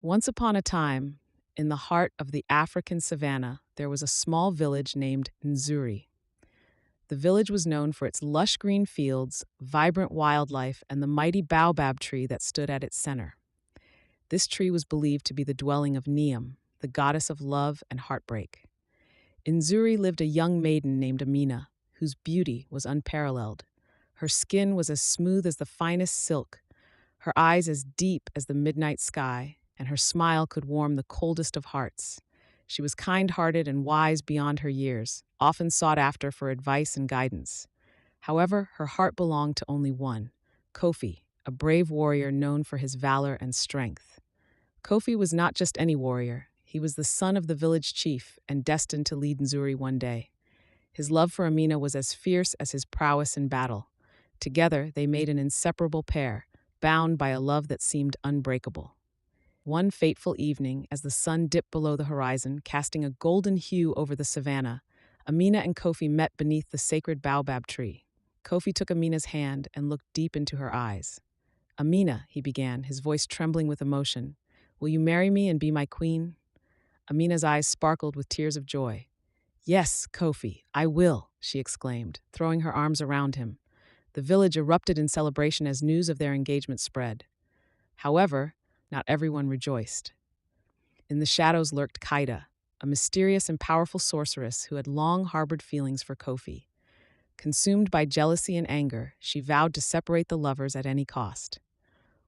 Once upon a time, in the heart of the African savannah, there was a small village named Nzuri. The village was known for its lush green fields, vibrant wildlife, and the mighty Baobab tree that stood at its center. This tree was believed to be the dwelling of Niamh, the goddess of love and heartbreak. In Nzuri lived a young maiden named Amina, whose beauty was unparalleled. Her skin was as smooth as the finest silk, her eyes as deep as the midnight sky, and her smile could warm the coldest of hearts. She was kind-hearted and wise beyond her years, often sought after for advice and guidance. However, her heart belonged to only one, Kofi, a brave warrior known for his valor and strength. Kofi was not just any warrior. He was the son of the village chief and destined to lead Nzuri one day. His love for Amina was as fierce as his prowess in battle. Together, they made an inseparable pair, bound by a love that seemed unbreakable. One fateful evening, as the sun dipped below the horizon, casting a golden hue over the savannah, Amina and Kofi met beneath the sacred baobab tree. Kofi took Amina's hand and looked deep into her eyes. "Amina," he began, his voice trembling with emotion, "will you marry me and be my queen?" Amina's eyes sparkled with tears of joy. "Yes, Kofi, I will," she exclaimed, throwing her arms around him. The village erupted in celebration as news of their engagement spread. However, not everyone rejoiced. In the shadows lurked Kaida, a mysterious and powerful sorceress who had long harbored feelings for Kofi. Consumed by jealousy and anger, she vowed to separate the lovers at any cost.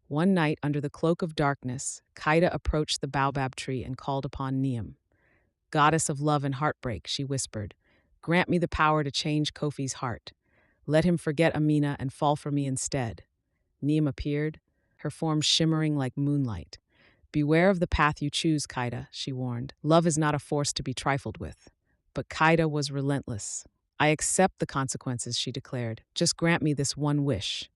One night, under the cloak of darkness, Kaida approached the baobab tree and called upon Niamh. "Goddess of love and heartbreak," she whispered, "grant me the power to change Kofi's heart. Let him forget Amina and fall for me instead." Niamh appeared, her form shimmering like moonlight. "Beware of the path you choose, Kaida," she warned. "Love is not a force to be trifled with." But Kaida was relentless. "I accept the consequences," she declared. "Just grant me this one wish."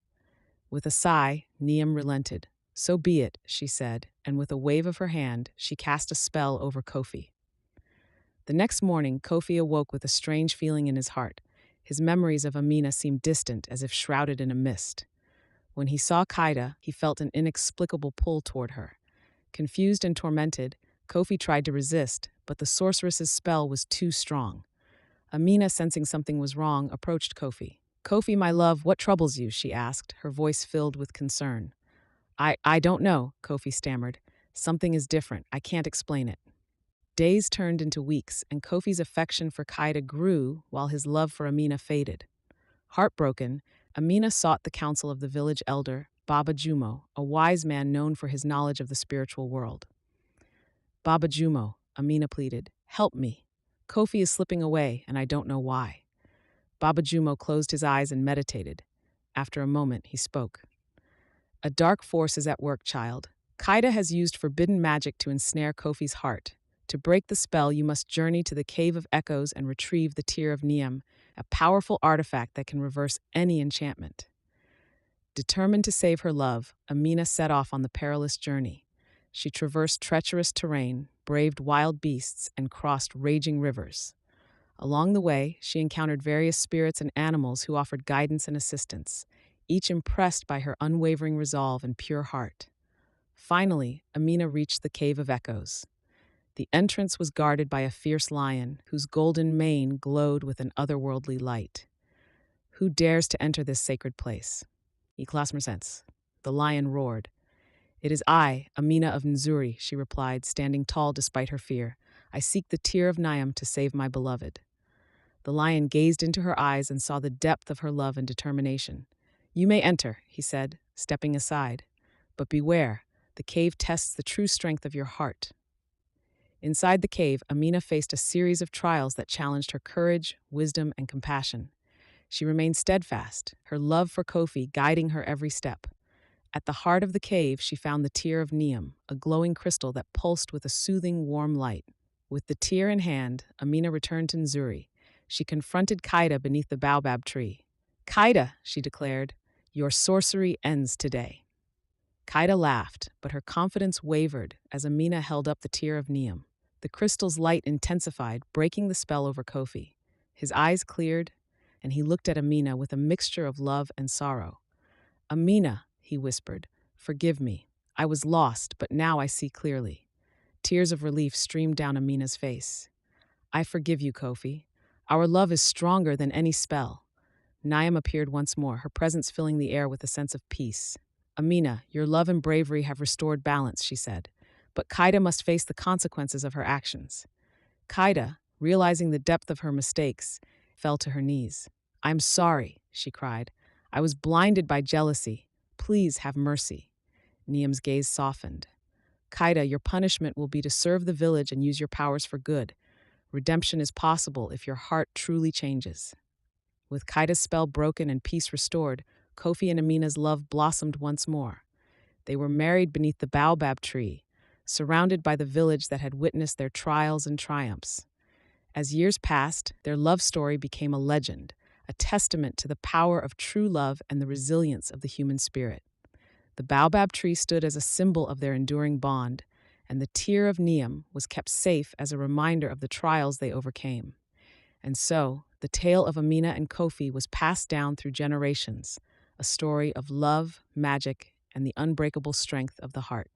With a sigh, Niamh relented. "So be it," she said, and with a wave of her hand, she cast a spell over Kofi. The next morning, Kofi awoke with a strange feeling in his heart. His memories of Amina seemed distant, as if shrouded in a mist. When he saw Kaida, he felt an inexplicable pull toward her. Confused and tormented, Kofi tried to resist, but the sorceress's spell was too strong. Amina, sensing something was wrong, approached Kofi. "Kofi, my love, what troubles you?" she asked, her voice filled with concern. I don't know," Kofi stammered. "Something is different. I can't explain it." Days turned into weeks, and Kofi's affection for Kaida grew while his love for Amina faded. Heartbroken, Amina sought the counsel of the village elder, Baba Jumo, a wise man known for his knowledge of the spiritual world. "Baba Jumo," Amina pleaded, "help me. Kofi is slipping away, and I don't know why." Baba Jumo closed his eyes and meditated. After a moment, he spoke. "A dark force is at work, child. Kaida has used forbidden magic to ensnare Kofi's heart. To break the spell, you must journey to the Cave of Echoes and retrieve the Tear of Niamh, a powerful artifact that can reverse any enchantment." Determined to save her love, Amina set off on the perilous journey. She traversed treacherous terrain, braved wild beasts, and crossed raging rivers. Along the way, she encountered various spirits and animals who offered guidance and assistance, each impressed by her unwavering resolve and pure heart. Finally, Amina reached the Cave of Echoes. The entrance was guarded by a fierce lion, whose golden mane glowed with an otherworldly light. "Who dares to enter this sacred place?" "Iklasmersense," the lion roared. "It is I, Amina of Nzuri," she replied, standing tall despite her fear. "I seek the Tear of Niamh to save my beloved." The lion gazed into her eyes and saw the depth of her love and determination. "You may enter," he said, stepping aside. "But beware, the cave tests the true strength of your heart." Inside the cave, Amina faced a series of trials that challenged her courage, wisdom, and compassion. She remained steadfast, her love for Kofi guiding her every step. At the heart of the cave, she found the Tear of Niamh, a glowing crystal that pulsed with a soothing, warm light. With the tear in hand, Amina returned to Nzuri. She confronted Kaida beneath the baobab tree. "Kaida," she declared, "your sorcery ends today." Kaida laughed, but her confidence wavered as Amina held up the Tear of Niamh. The crystal's light intensified, breaking the spell over Kofi. His eyes cleared, and he looked at Amina with a mixture of love and sorrow. "Amina," he whispered, "forgive me. I was lost, but now I see clearly. Tears of relief streamed down Amina's face. I forgive you, Kofi. Our love is stronger than any spell. Niamh appeared once more, her presence filling the air with a sense of peace. Amina, your love and bravery have restored balance, she said. But Kaida must face the consequences of her actions. Kaida, realizing the depth of her mistakes, fell to her knees. I'm sorry, she cried. I was blinded by jealousy. Please have mercy. Niamh's gaze softened. Kaida, your punishment will be to serve the village and use your powers for good. Redemption is possible if your heart truly changes. With Kaida's spell broken and peace restored, Kofi and Amina's love blossomed once more. They were married beneath the Baobab tree, surrounded by the village that had witnessed their trials and triumphs. As years passed, their love story became a legend, a testament to the power of true love and the resilience of the human spirit. The Baobab tree stood as a symbol of their enduring bond, and the Tear of Niamh was kept safe as a reminder of the trials they overcame. And so, the tale of Amina and Kofi was passed down through generations, a story of love, magic, and the unbreakable strength of the heart.